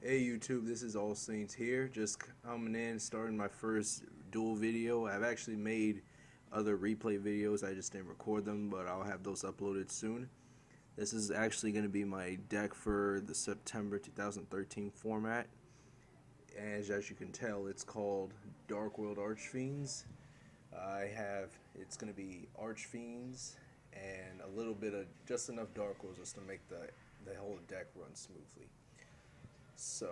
Hey YouTube, this is All Saints here, just coming in, starting my first duel video. I've actually made other replay videos, I just didn't record them, but I'll have those uploaded soon. This is actually going to be my deck for the September 2013 format. As you can tell, it's called Dark World Archfiends. It's going to be Archfiends and a little bit of, just enough Dark Worlds just to make the whole deck run smoothly. So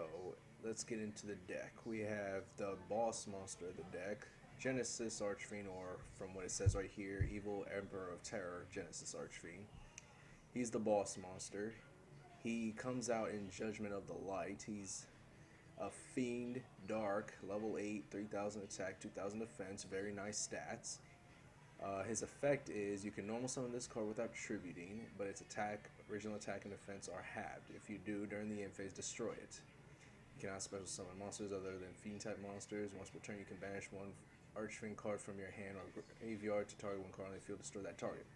let's get into the deck. We have the boss monster of the deck, Genesis Archfiend, or from what it says right here, Evil Emperor of Terror, Genesis Archfiend. He's the boss monster. He comes out in Judgment of the Light. He's a Fiend, Dark, level 8, 3000 attack, 2000 defense, very nice stats. His effect is you can normal summon this card without tributing, but its attack, original attack, and defense are halved. If you do, during the end phase, destroy it. You cannot special summon monsters other than Fiend type monsters. Once per turn, you can banish one Archfiend card from your hand or graveyard to target one card on the field, destroy that target.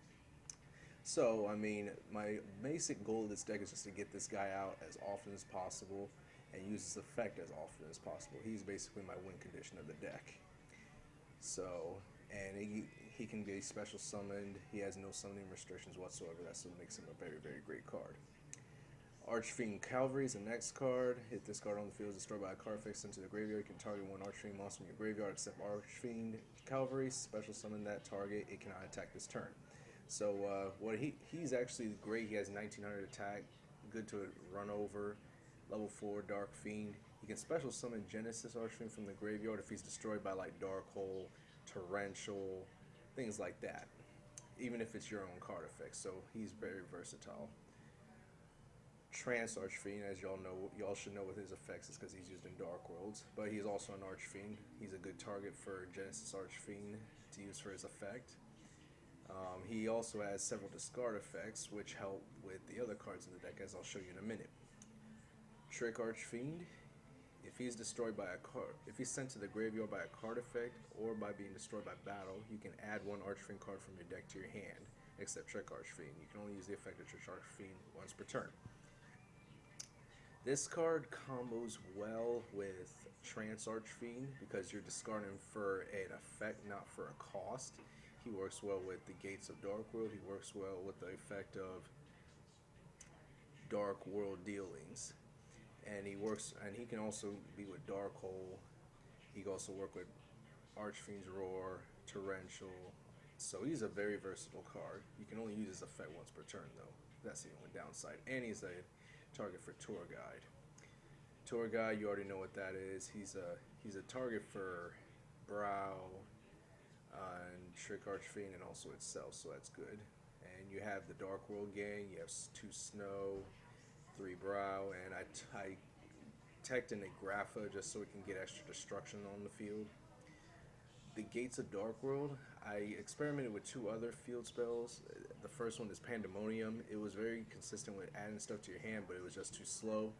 So, I mean, my basic goal of this deck is just to get this guy out as often as possible and use his effect as often as possible. He's basically my win condition of the deck. So, and he can be special summoned. He has no summoning restrictions whatsoever. That's what makes him a very, very great card. Archfiend Cavalry is the next card. Hit this card on the field is destroyed by a card effect sent to the graveyard. You can target one Archfiend monster from your graveyard except Archfiend Cavalry. Special summon that target. It cannot attack this turn. So he's actually great. He has 1900 attack. Good to run over. Level 4 Dark Fiend. He can special summon Genesis Archfiend from the graveyard if he's destroyed by like Dark Hole, Torrential, things like that. Even if it's your own card effect. So he's very versatile. Trance Archfiend, as y'all should know what his effects is because he's used in Dark Worlds, but he's also an Archfiend. He's a good target for Genesis Archfiend to use for his effect. He also has several discard effects which help with the other cards in the deck, as I'll show you in a minute. Trick Archfiend, if he's destroyed by a card, if he's sent to the graveyard by a card effect or by being destroyed by battle, you can add one Archfiend card from your deck to your hand, except Trick Archfiend. You can only use the effect of Trick Archfiend once per turn. This card combos well with Trance Archfiend because you're discarding for an effect, not for a cost. He works well with the Gates of Dark World. He works well with the effect of Dark World Dealings. And he can also be with Dark Hole. He can also work with Archfiend's Roar, Torrential. So he's a very versatile card. You can only use his effect once per turn though. That's the only downside. And he's a target for Tour Guide. Tour Guide, you already know what that is. He's a target for Brow and Trick Archfiend and also itself, so that's good. And you have the Dark World gang. You have 2 Snow, 3 Brow, and I teched in a Grapha just so we can get extra destruction on the field. The Gates of Dark World, I experimented with 2 other field spells. The first one is Pandemonium. It was very consistent with adding stuff to your hand, but it was just too slow.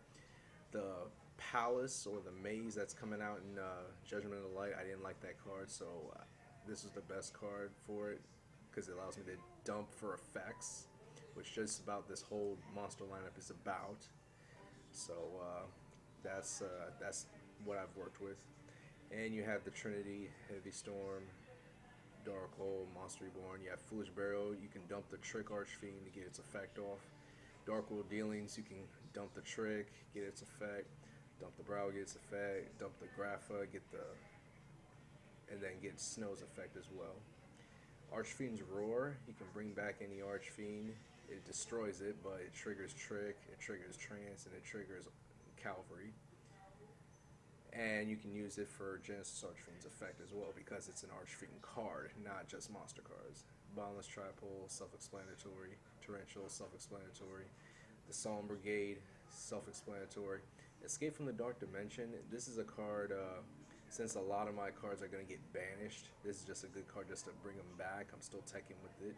The Palace or the Maze that's coming out in Judgment of the Light, I didn't like that card, so this is the best card for it because it allows me to dump for effects, which just about this whole monster lineup is about. So that's what I've worked with. And you have the Trinity, Heavy Storm, Dark Hole, Monster Reborn. You have Foolish Burial. You can dump the Trick Archfiend to get its effect off. Dark World Dealings, you can dump the Trick, get its effect. Dump the Brow, get its effect. Dump the Grapha, and then get Snow's effect as well. Archfiend's Roar, you can bring back any Archfiend. It destroys it, but it triggers Trick, it triggers Trance, and it triggers Cavalry. And you can use it for Genesis Archfiend's effect as well because it's an Archfiend card, not just monster cards. Boundless Tripole, self-explanatory. Torrential, self-explanatory. The Solemn Brigade, self-explanatory. Escape from the Dark Dimension, this is a card, since a lot of my cards are going to get banished, this is just a good card just to bring them back. I'm still teching with it.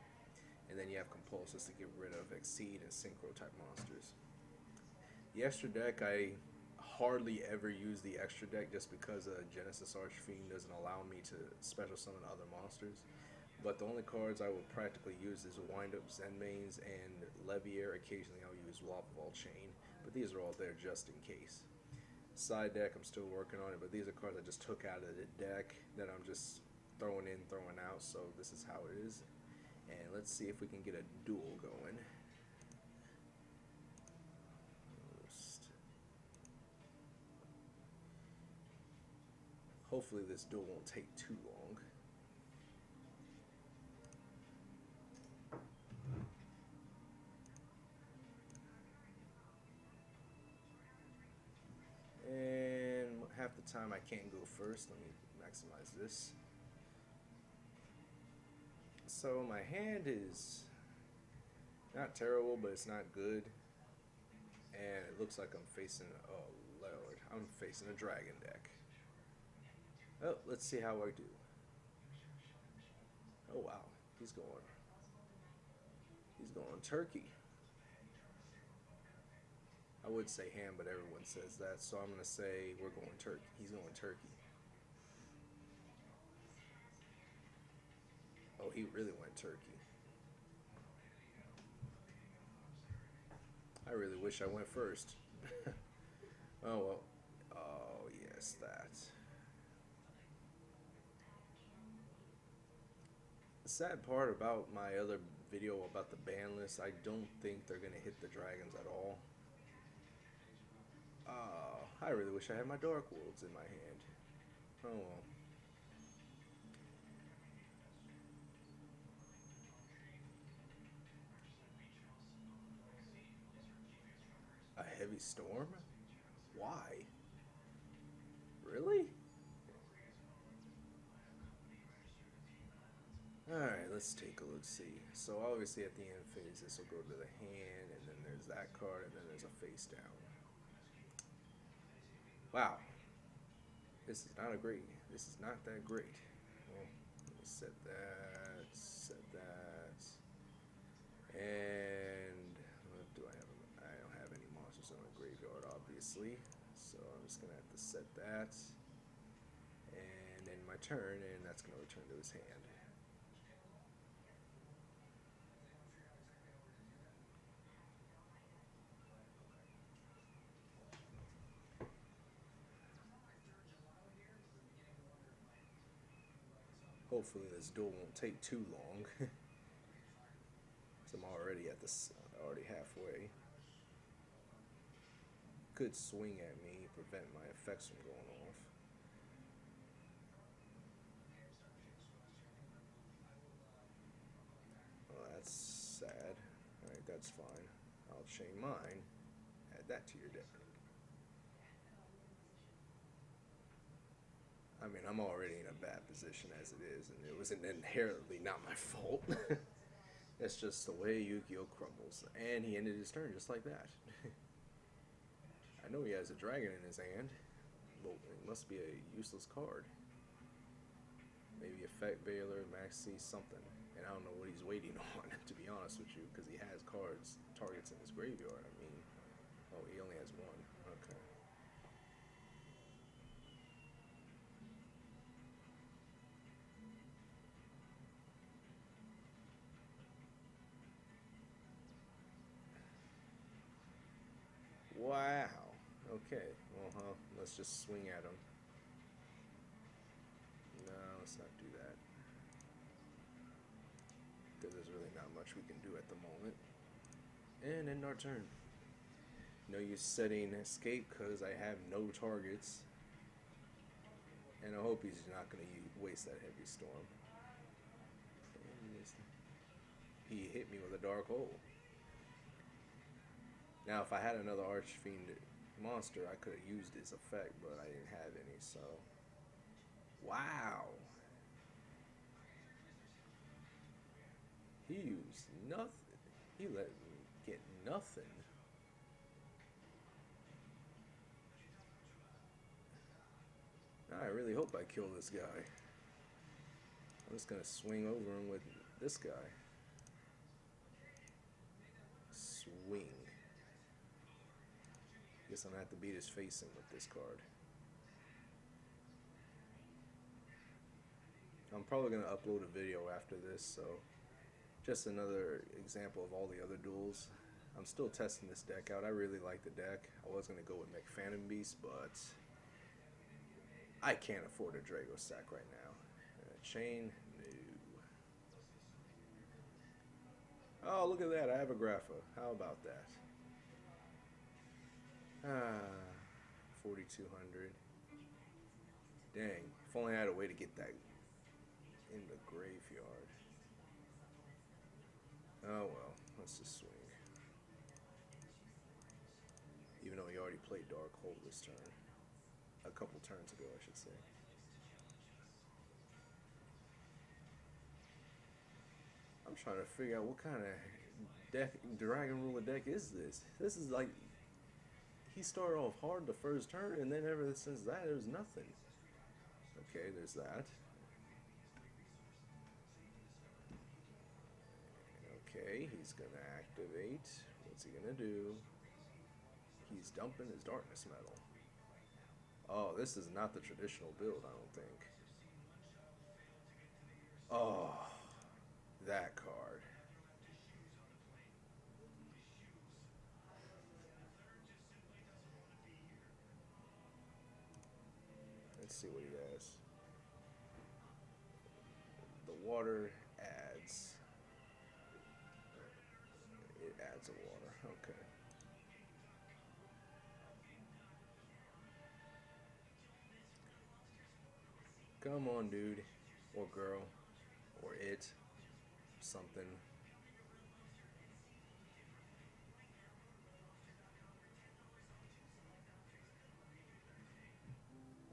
And then you have Compulsus to get rid of Exceed and Synchro type monsters. The extra deck, I hardly ever use the extra deck just because Genesis Archfiend doesn't allow me to special summon other monsters. But the only cards I will practically use is Wind Up Zenmaines and Levier. Occasionally I'll use Lava Ball Chain, but these are all there just in case. Side deck, I'm still working on it, but these are cards I just took out of the deck that I'm just throwing in, throwing out, so this is how it is. And let's see if we can get a duel going. Hopefully this duel won't take too long. And half the time I can't go first. Let me maximize this. So my hand is not terrible, but it's not good. And it looks like I'm facing, oh lord, I'm facing a dragon deck. Oh, let's see how I do. Oh wow, he's going turkey. I would say ham, but everyone says that, so I'm gonna say we're going turkey. He's going turkey. Oh, he really went turkey. I really wish I went first. Oh well. Oh yes, that. The sad part about my other video about the ban list, I don't think they're gonna hit the dragons at all. I really wish I had my Dark Worlds in my hand. Oh well. A heavy storm? Why? Really? Alright, let's take a look, see. So obviously at the end phase this will go to the hand, and then there's that card, and then there's a face down. Wow. This is not that great. Well, let me set that, and what do I have? I don't have any monsters on the graveyard, obviously, so I'm just gonna have to set that, and then my turn, and that's gonna return to his hand. Hopefully this duel won't take too long. So I'm already already halfway. Could swing at me, prevent my effects from going off. Well, that's sad. Alright, that's fine. I'll chain mine. Add that to your deck. I mean, I'm already in a bad position as it is, and it was inherently not my fault. That's just the way Yugioh crumbles. And he ended his turn just like that. I know he has a dragon in his hand, but it must be a useless card. Maybe Effect Veiler, Maxi, something. And I don't know what he's waiting on, to be honest with you, because he has targets in his graveyard. I mean, oh, he only has one. Okay. Wow. Okay. Well, let's just swing at him. No, let's not do that. Because there's really not much we can do at the moment. And end our turn. No use setting escape because I have no targets. And I hope he's not going to waste that heavy storm. He hit me with a dark hole. Now, if I had another Archfiend monster, I could have used his effect, but I didn't have any, so... Wow! He used nothing. He let me get nothing. I really hope I kill this guy. I'm just gonna swing over him with this guy. Swing. Guess I'm gonna have to beat his face in with this card. I'm probably gonna upload a video after this, so just another example of all the other duels. I'm still testing this deck out. I really like the deck. I was gonna go with McFannon Beast, but I can't afford a Drago sack right now. Chain, no. Oh, look at that! I have a Grapha. How about that? 4,200. Dang! If only I had a way to get that in the graveyard. Oh well, let's just swing. Even though he already played Dark Hole this turn. A couple turns ago, I should say. I'm trying to figure out what kind of deck, Dragon Ruler deck is this? This is like, he started off hard the first turn, and then ever since that, there's nothing. Okay, there's that. Okay, he's gonna activate. What's he gonna do? He's dumping his Darkness Metal. Oh, this is not the traditional build, I don't think. Oh, that card. Let's see what he has. The water adds. It adds a water. Okay. Come on, dude. Or girl. Or it. Something.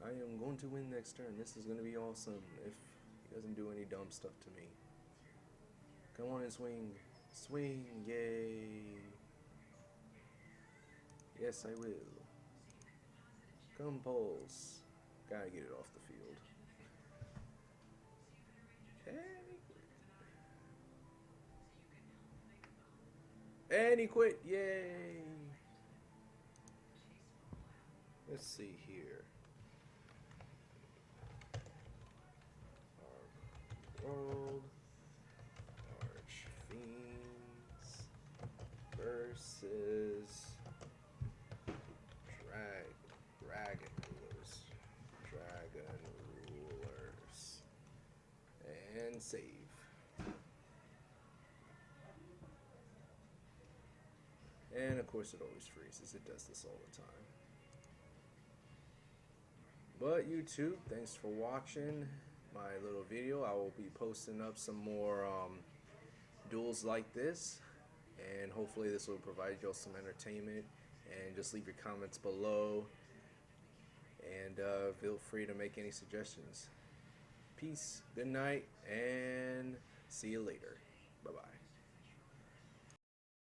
I am going to win next turn. This is going to be awesome if he doesn't do any dumb stuff to me. Come on and swing. Swing. Yay. Yes, I will. Compulse. Gotta get it off the field. And he quit. Yay. Let's see here. World Archfiends versus Dragon Rulers. Dragon Rulers. And save. And of course it always freezes. It does this all the time. But YouTube, thanks for watching my little video. I will be posting up some more duels like this, and hopefully this will provide y'all some entertainment. And just leave your comments below, and feel free to make any suggestions. Peace, good night, and see you later. Bye bye.